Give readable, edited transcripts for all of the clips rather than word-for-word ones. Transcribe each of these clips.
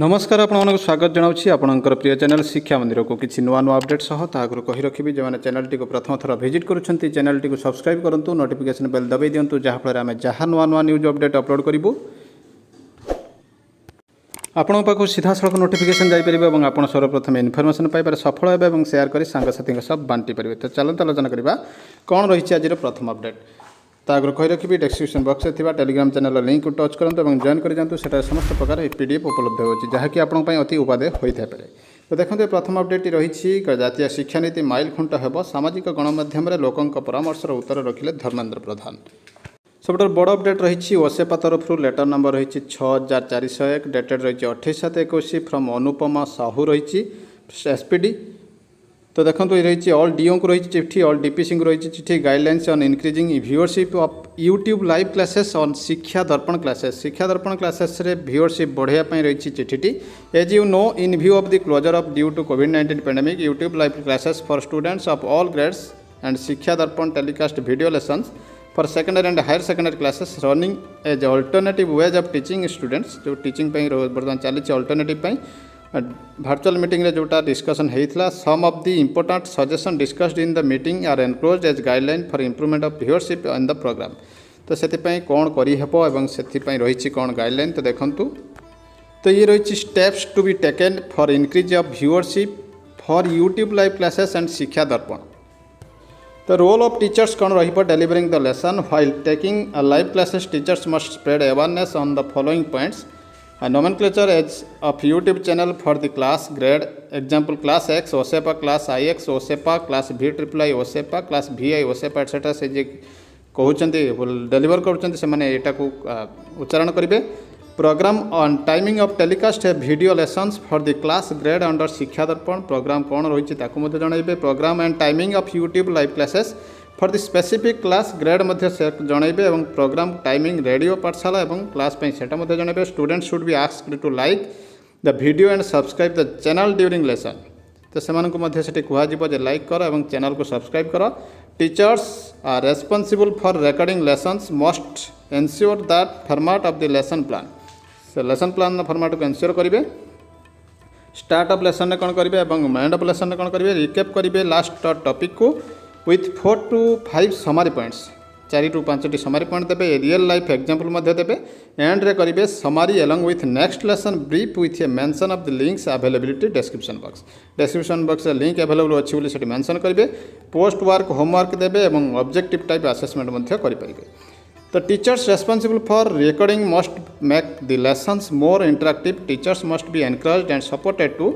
नमस्कार आपण स्वागत जनावछि आपणकर प्रिय चैनल शिक्षा मंदिर को किसी नुआ नुआ अपडेट सह ताकरू कहि रखिबि जे माने चैनल टी को प्रथम थर विजिट करूछंती चैनल टी को सब्सक्राइब करंतु नोटिफिकेशन बेल दबाई दियंतु जहा फल आमे जहा नुआ नुआ न्यूज अपडेट अपलोड करिवु आपण पाखु सीधा सड़क नोटिफिकेशन जाई परिबे एवं आपण सर्वप्रथम इनफॉरमेशन पाई पर सफल हेबे एवं शेयर करी सांग साथी के सब बांटी परिबे। तो चलंत आलोचना करिबा कोन रहिछि आजिर प्रथम अपडेट तागर कहि रखिबि डिस्क्रिप्शन बॉक्स रे थिबा टेलीग्राम चैनल लिंक को टच करंतु एवं जॉइन करि जानतु सेटा समस्त प्रकार पीडीएफ उपलब्ध होछि जहा कि आपण पई अति उपादेय होइथा पारे। तो देखंतु प्रथम अपडेट रहिछि जातीय शिक्षा नीति माइल खुंट हेबो सामाजिक गणमाध्यम रे लोकंक परामर्शर उत्तर रखिले धर्मेंद्र प्रधान। सबुठ बड़ अपडेट रही ओसेपा तरफ लेटर नंबर रही 6401 डेटेड रही 28/7/21 फ्रॉम अनुपमा साहू रही एसपीडी। तो देखो ये रही ऑल डीओ को रही चिट्ठी ऑल डीपीसी को रही चिट्ठी guidelines on increasing viewership of YouTube live classes on Shiksha Darpan classes रे व्यूअरशिप बढ़ाया रही चिट्ठी। As you know in view of the closure of due to कोविड-19 pandemic YouTube live classes for students of all grades and Shiksha Darpan telecast video lessons for secondary and higher secondary classes running as alternative ways of teaching students जो teaching बर्तमान चली alternative virtual meeting रे जोटा discussion होता some of the important suggestion discussed in the meeting are enclosed as guideline for improvement of viewership in the programme. तो से कौन करहब एवं से रही कौन गाइडलाइन तो देखंतु। तो ये रही steps to be taken for increase of viewership for YouTube live classes and Shiksha Darpan. The role of teachers कौन रही delivering the lesson while taking a live classes teachers must spread awareness on the following points. A nomenclature as of YouTube channel for the class grade example class X OSEPA class IX OSEPA class VIII OSEPA class VI OSEPA etc. से जे कहउचंती deliver करूचंती से माने एटा को उच्चारण करिवे। Program on timing of telecast video lessons for the class grade under Shiksha Darpan program कौन रही जनइबे। Program and timing of YouTube live classes for the specific class grade जनइबे एवं प्रोग्राम टाइमिंग रेडियो पाठशाला एवं क्लास सेटा जनइबे। Students should be asked to like the video and subscribe the channel during lesson. तो से कहुए लाइक कर एवं channel को सब्सक्राइब कर। Teachers are responsible for recording lessons must ensure that format of the lesson plan से lesson plan format को ensure करेंगे। Start of lesson कौन करेंगे और एंड ऑफ लेसन कौन करेंगे रिकेप करेंगे लास्ट टॉपिक को with 4 to 5 summary points 4 to 5 summary point देवे रियल लाइफ एग्जांपल देवे। एंड रे करेंगे summary along with next lesson brief with A mention of the links availability description box link available अच्छी बोली से mention करेंगे। Post work homework देवे और ऑब्जेक्टिव टाइप असेसमेंट करेंगे। The teachers responsible for recording must make the lessons more interactive. Teachers must be encouraged and supported to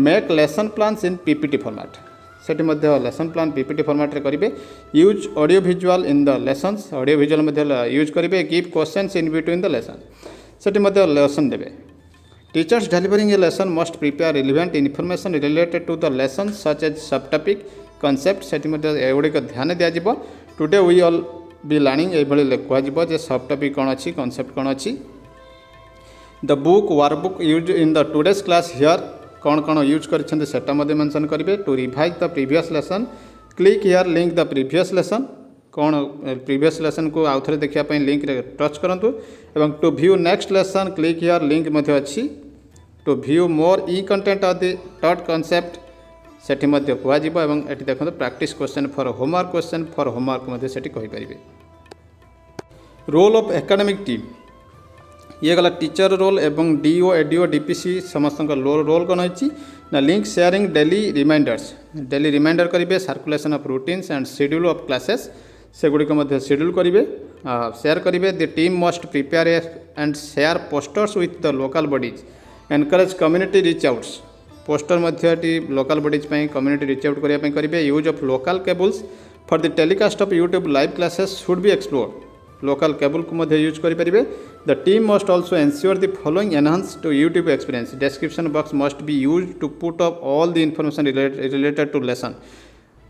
make lesson plans in PPT format. सेठी मध्य lesson plan PPT format रे करिवे। Use audio visual in the lessons audio visual मध्य use करिवे। Give questions in between the lesson सेठी मध्य lesson देवे। Teachers delivering a lesson must prepare relevant information related to the lesson such as subtopic concept सेठी मध्य एगुडी को ध्यान दिया जिवो। Today we all be learning ये कह सब टॉपिक कौन अच्छी कॉन्सेप्ट कौन अच्छी। The book workbook use in the today's class here कौन कौन यूज करटा मेंशन करेंगे। To revise the previous lesson click here link the previous lesson कौन प्रीवियस लेसन को आउ थे देखापी लिंक रे टच करूँ। एवं to view next lesson click here link अच्छी। To view more e content of the taught concept सेठी मध्य कहजिबो। एवं एटी देखो प्रैक्टिस क्वेश्चन फॉर होमवर्क सेठी कहि परिबे। रोल ऑफ एकेडमिक टीम ये गला टीचर रोल एवं डीओ एडीओ डीपीसी समस्त रोल कौन होती ना लिंक शेयरिंग डेली रिमाइंडर करेंगे। Circulation of routines and schedule of classes से गुड़िक शेड्यूल करेंगे शेयर करेंगे। The team must prepare and share posters with the local bodies encourage community reach outs poster मध्य local bodies community reach out करने करेंगे। Use of local cables for the telecast of YouTube live classes should be explored local cable को use करेंगे। The team must also ensure the following enhance to YouTube experience. Description box must be use to put up all the information related to lesson.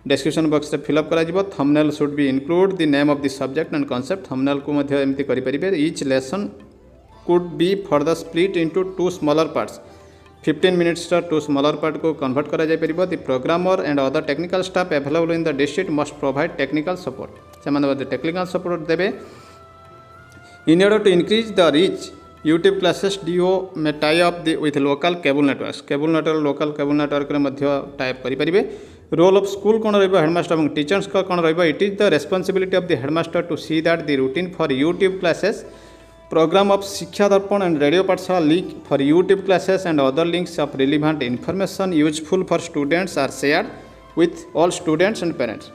Description box fill up कर thumbnail should be include the name of the subject and concept thumbnail को एमती करेंगे। Each lesson could be further split into 2 smaller parts 15 minutes 2 smaller part को convert करा जाय परिबो। The programmer and other technical staff available in the district must provide technical support से technical support देवे। In order to increase the reach YouTube classes DO may tie up with local cable local cable network type करेंगे। Role of school कौन headmaster और teachers का कौन it is the responsibility of the headmaster to see that the routine for YouTube classes programme of Shiksha Darpan and radio Pathshala link for YouTube classes and other links of relevant information useful for students are shared with all students and parents.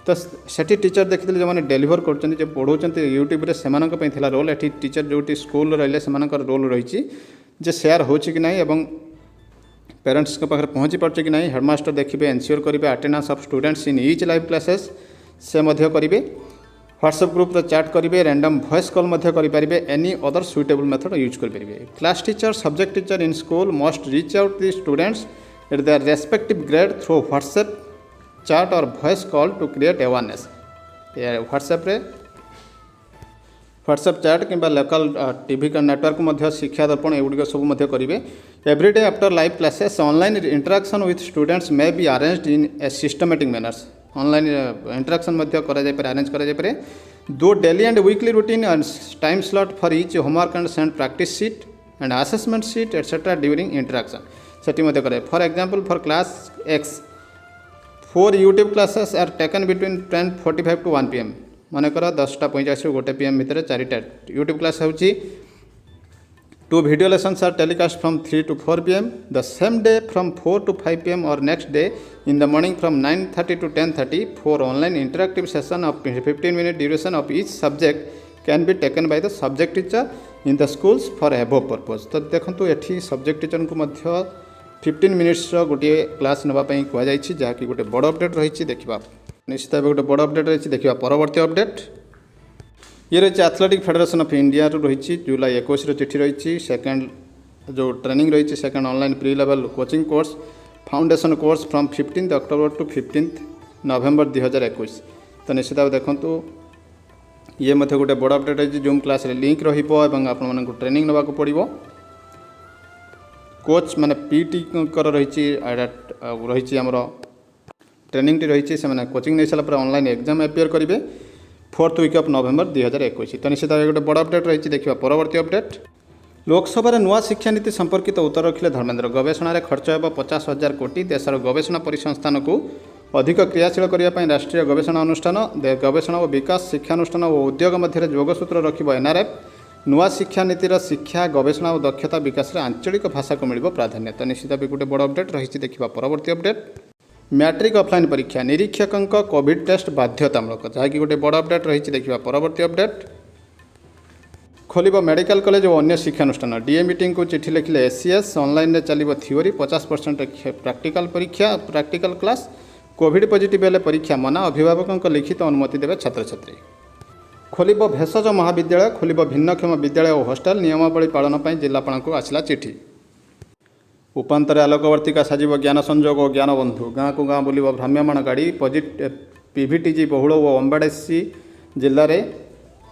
तो सेठी teacher देखते जो मैंने deliver कर पढ़ाऊँ YouTube से role एटी teacher जो स्कूल रही से रोल रही जे शेयर हो कि ना एवं पेरेंट्स के पाखे पहुँची पार्चे कि नहीं हेडमास्टर देखिए एनश्योर करेंगे attendance of students in each live classes से करेंगे। व्हाट्सएप ग्रुप रे चैट करेंगे रैंडम वॉइस कॉल करेंगे any other suitable method use करेंगे। Class teacher subject teacher in school must reach out the students at their respective grade through WhatsApp chat और voice call to create awareness. WhatsApp chat कि local TV का network Shiksha Darpan एगुड़ सब करेंगे। Everyday after live classes online interaction with students may be arranged in a systematic manners. Online interaction arrange कर दो daily and weekly routine and time slot for each homework and send practice sheet and assessment sheet etcetera during interaction से करे। For example for class X 4 YouTube classes are taken between 10:45 to 1 PM मानकर 10:45 ରୁ 1 PM भितर 4टा YouTube class होची। 2 video lessons are telecast from 3 to 4 PM the same day from 4 to 5 PM और next day in the morning from 9:30 to 10:30 for online interactive session of 15-minute duration of each subject can be taken by the subject teacher in the schools for above purpose. तो देखो ये subject teacher को 15 minutes गोटे class नापी कहुई जहाँकि गोटे बड़ update रही देखा निश्चित भाव गोटे बड़ अपडेट रही देखा। परवर्ती अपडेट ये रही एथलेटिक फेडरेशन ऑफ इंडिया रही जुलाई 21 चिठी रही। सेकेंड जो ट्रेनिंग रही second online pre level coaching course foundation course from 15 October to 15 November 2021। तो निश्चित भाव देखूँ ये गोटे बड़ अपडेट रही जूम क्लास लिंक रही ट्रेनिंग नाक पड़ो। कोच माने पीटी कर रही आमर ट्रेनिंग रही से कोचिंग नहीं सारापर ऑनलाइन एग्जाम अपियर करेंगे 4th वीक ऑफ नवेम्बर 2021। तो निश्चित भाव गोटे बड़ अपडेट रही देखा। परवर्ती अपडेट लोकसभा नुआ शिक्षा नीति संपर्कित उत्तर रखिले धर्मेन्द्र। गवेषणा खर्च हो 50,000 कोटी। देशर गवेषणा परिसंस्थान को अधिक क्रियाशील करने राष्ट्रीय गवेषणा अनुष्ठान गवेषणा और विकास शिक्षानुष्ठान और उद्योग मध्य जोगसूत्र रखिब एनआरएफ। नुआ शिक्षा नीतिर शिक्षा गवेषणा और दक्षता विकास में आंचलिक भाषा को मिल प्राधान्य। तो निश्चित भाव गोटे बड़ अपडेट रही देखा। परवर्ती अपडेट मैट्रिक ऑफलाइन परीक्षा निरीक्षकों कोविड टेस्ट बाध्यतामूलक जहाँकि गोटे बड़ अपडेट रही देखा। परवर्ती अपडेट खोल मेडिकल कॉलेज और अन्य शिक्षानुष्ठान डीए मीटिंग को चिठी लिखिले एसीएस ऑनलाइन चलो थ्योरी 50% प्रैक्टिकल परीक्षा प्रैक्टिकल क्लास कोविड पॉजिटिव हेले परीक्षा मना अभिभावकों लिखित अनुमति देवे छात्र छात्री। खोल भेषज महाविद्यालय खोल भिन्नक्षम विद्यालय और हॉस्टल नियमावली पालन पर जिलापाल को आसला चिठी। उपांतर आलोकवर्तिका साजिब ज्ञान संजोग और ज्ञान बंधु गाँ को गाँ बुल भ्राम्यमाण गाड़ी पीवीटीजी बहुल और अंबाडेसी जिले में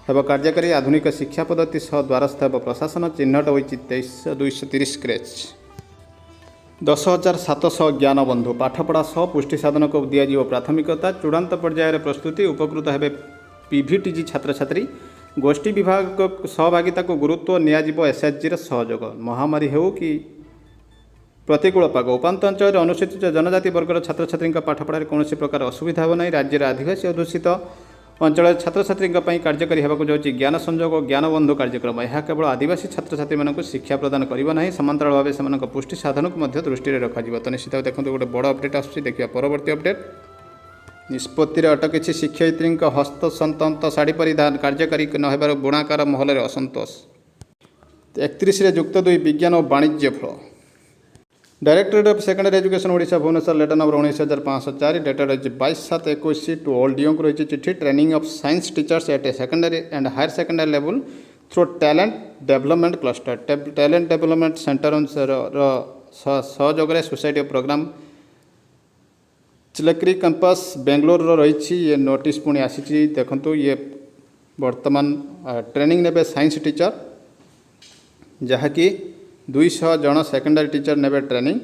हेब कार्यकारी आधुनिक शिक्षा पद्धति सह द्वारस्थ हेब प्रशासन चिन्हट होती 23,230 क्रेच। 10,700 ज्ञान बंधु पाठपढ़ा सह पुष्टि साधन को दिज्व प्राथमिकता चूड़ांत पर्यायर प्रस्तुति उपकृत हेबे पीवीटीजी छात्र छात्री। गोष्ठी विभाग सहभागिता को गुरुत्व नियाजिब एसएचजी सहयोग महामारी हो कि प्रतिकूल पाग उपात अंचल अनुसूचित जनजाति वर्गर छात्र छात्री पाठपढ़ा कौन प्रकार असुविधा हो ना। राज्य आदिवासी अध्युषित अंचल छात्र छात्री कार्यकारी होगा जाऊँगी ज्ञान संजोग और ज्ञान बंधु कार्यक्रम। यह केवल आदिवासी छात्र छात्री शिक्षा प्रदान करना समांतराल भाव से पुष्टि साधन को दृष्टि रखा। तो निश्चित देखो गोटे बड़ अपडेट आसूँ देखिए। परवर्ती अपडेट निष्पत्ति अटकी शिक्षयित्री हस्तसंतंत शाढ़ी परिधान कार्यकारी नहेबार बुणाकार महल असंतोष। 31 युक्त 2 विज्ञान और वाणिज्य फल directorate of secondary education Odisha Bhubaneswar letter number 19,504 dated 22/7/21 to all DO को रही चिठी। Training of science teachers at a secondary and higher secondary level through talent development cluster talent development centre सहयोग society of program Challakere campus Bangalore रही। ये notice पुणी आसी देखु ये वर्तमान ट्रेनिंग ने साइंस टीचर जहाँकि 200 जन सेकेंडरी टीचर ने ट्रेनिंग।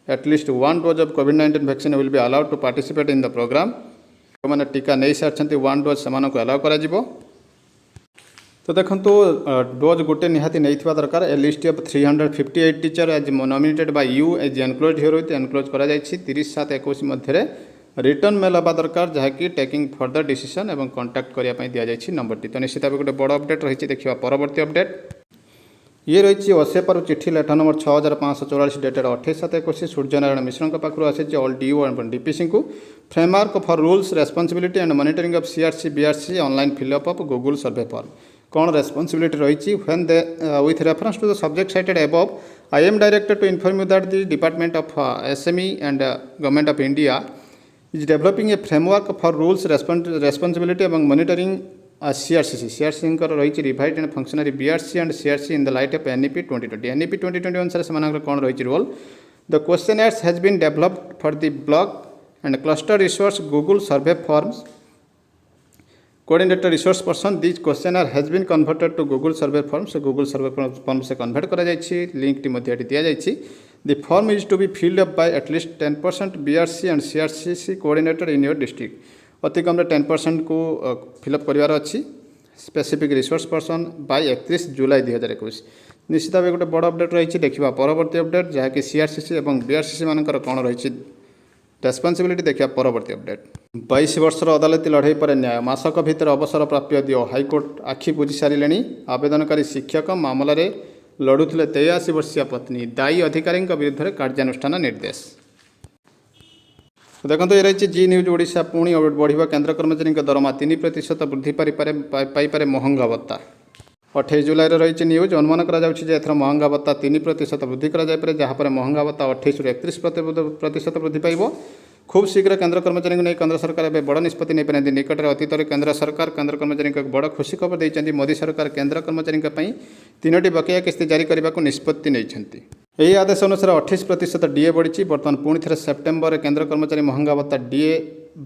एटलिस्ट 1 डोज ऑफ कोविड-19 vaccine will be allowed to participate in the programme. जो मैंने टीका नहीं सारी 1 डोज से अलाउ कर। तो देखो डोज गोटे निहाती नहीं दरकार a list of 358 teacher as nominated by you as enclose here with enclose करा 30/7/21 मध्य रिटर्न मेल हवा दरकार जहाँकि टेकिंग फर्दर डिसीजन और कंटाक्ट करने दि जाए नंबर टी। तो निश्चित भाव गोटे बड़ अपडेट रही देखा परवर्ती अपडेट ये रही ओसेपर चिठी letter number 6544 dated 28/7/21 Suryanarayan Mishra पाखु आसी ऑल डीओ एंड डीपीसी को framework for rules responsibility and monitoring of CRC BRC online fill up of Google survey form कौन रेस्पॉन्सिबिलिटी रही when they with reference to the subject cited above I am directed to inform you that the department of SME and government of India is developing a framework for rules responsibility among monitoring CRC रही रिवाइड and functionary BRC and CRC in the light of NEP 2020 NEP 2020 अनुसार से कौन रही role the questioners has been developed for the block and cluster resource Google survey forms coordinator resource person this questioner has been converted to Google survey form से Google survey form से convert करा link टी मध्य दि जाइए The form is to be filled up by at least 10% BRC and CRCC coordinator in your district. अति कम 10% को fill up करार अच्छी स्पेसिफिक रिसोर्स पर्सन बाय 31 जुलाई 2021 निश्चित भाव गोटे बड़ अपडेट रही देखा परवर्ती अपडेट जहाँकि CRCC और BRCC मानकर कौन रही रेस्पॉन्सिबिलिटी देखा परवर्ती अपडेट 22 वर्षर अदालती लड़ाई पर न्याय मासक भितर अवसर प्राप्य दियो हाईकोर्ट आखि बुझी सारे आवेदनकारी शिक्षक मामलें लड़ुले 83 वर्षीय पत्नी दायी अधिकारी विरुद्ध में कार्यानुष्ठान निर्देश। देखो ये रही जी न्यूज ओडिशा पुणी बढ़िया केन्द्र कर्मचारी दरमा 3% वृद्धि पाइपे महंगा भत्ता 28 जुलाई रही न्यूज अनुमान कर महंगा भत्ता 3% वृद्धि कराइपे जहाँपर महंगा भत्ता 28 ରୁ 31% वृद्धि पाइब खूब शीघ्र केन्द्र कर्मचारी नहीं केन्द्र सरकार एवं बड़ निष्पत्ति नहीं पारे निकट में अतीत केन्द्र सरकार केन्द्र कर्मचारी एक बड़ खुशी खबर देते मोदी सरकार केन्द्र कर्मचारी 3टी बकेया किस्ती जारी करने को निष्पत्ति नहीं यही आदेश अनुसार 28% डीए बढ़ी बर्तमान पुणी थे सेप्टेम्बर केन्द्र कर्मचारी महंगा भत्ता डीए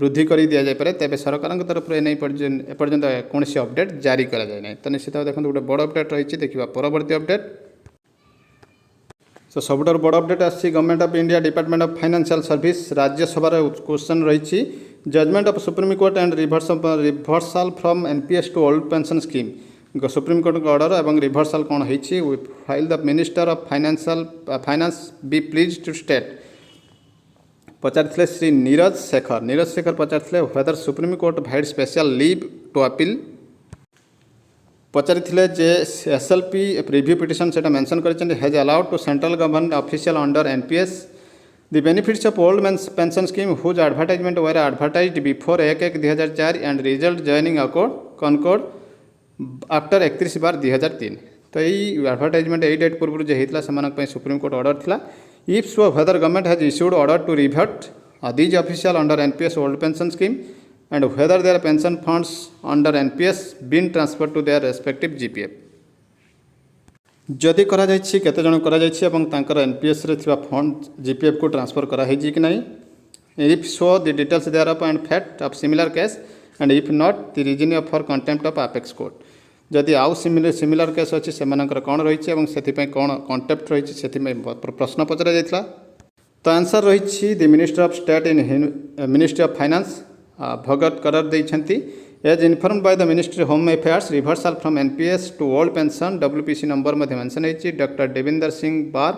वृद्धि कर दि जाए तेज सरकार तरफ एपर्यंत कौन अपडेट जारी कराए तो निश्चित भाव देखो गोटे बड़ अपडेट रही देखा परवर्ती अपडेट तो सबुठार बड़ अपडेट आसी government of India department of financial service Rajya Sabha question रही judgment of supreme court and reversal from NPS to old pension scheme supreme court order और रिभर्सल कौन होती file the minister of finance be please to state पचार श्री नीरज शेखर पचार whether supreme court भाइड special leave to appeal पचारि जे SLP review petition से mention कर has allowed to central government official under NPS the benefits of old pension scheme whose advertisement were advertised before 1/1/2004 and result joining concord after 31/2003 तो यही advertisement यही date पूर्व जो होता है सुप्रीम कोर्ट ऑर्डर था if so whether government has issued order to revert these official under NPS old pension scheme and whether their pension funds under NPS been transferred to their respective GPF जदि करा जायछि केते जण करा जायछि एवं तांकर NPS रे थिबा फंड GPF को ट्रांसफर करा हेछि कि नहीं if so the details thereof and fact of similar case and if not the reason for contempt of apex court जदि आउ सिमिलर केस अछि सेमानकर कोन रहिछि एवं सेथि पय कोन कंटेम्प्ट रहिछि सेथि में प्रश्न पचरा जायथला तो आंसर रहिछि the minister of state in ministry of finance Bhagwat Karad देइछंती as informed by the ministry home affairs reversal from NPS to old pension WPC number मध्य मेंशन होती डॉक्टर देविंदर सिंह बार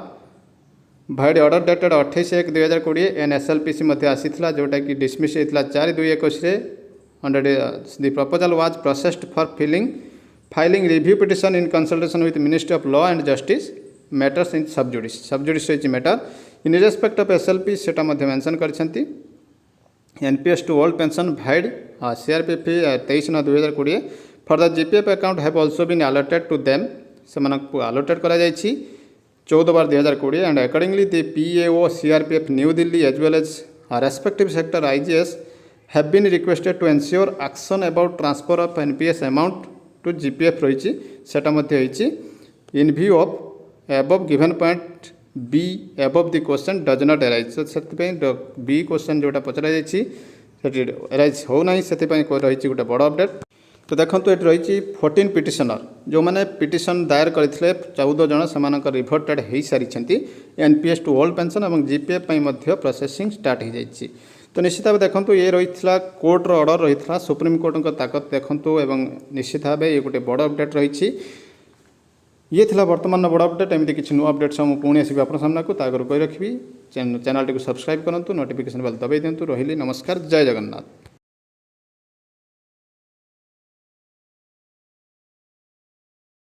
vide order dated 28/1/2020 an SLPC मध्य आसीथिला जोटा कि dismiss होता 4/2/21 रे under the proposal was processed for filing review petition in consultation with ministry of law and justice matters in sub judice होती matter in respect of SLP सेटा मध्य mention करछंती NPS to old pension vide CRPF 23/9/2020 for the GPF account have also been allotted to them से allotted करा जायछि 14/2020 and accordingly the PAO CRPF New Delhi as well as respective sector IGs have been requested to ensure action about transfer of NPS amount to GPF रही सेटा मध्य होइछि in view of above given point B above the question does not arise से B question जोटा पचरा arise हो ना से रही गोटे बड़ अपडेट तो देखो ये रही 14 पिटिशनर जो मैंने पिटिशन दायर करते 14 जन से रिभर्टेड हो सारी एनपीएस टू ओल्ड पेंशन और जीपीएफ प्रोसेसिंग स्टार्ट हो जाइए तो निश्चित भाव देखो ये रही कोर्टर ऑर्डर रही सुप्रीमकोर्ट ताकत देखूँ एवं निश्चित भाव ये गोटे बड़ अपडेट रही ये थिला वर्तमान बड़ अपडेट एमती किसी नुआ अपडेट सब पुणी आसबि आप सामना को तागर कही रखी चैनल टी सब्सक्राइब करूँ नोटिफिकेशन बेल दबाई दिंतु रही नमस्कार जय जगन्नाथ।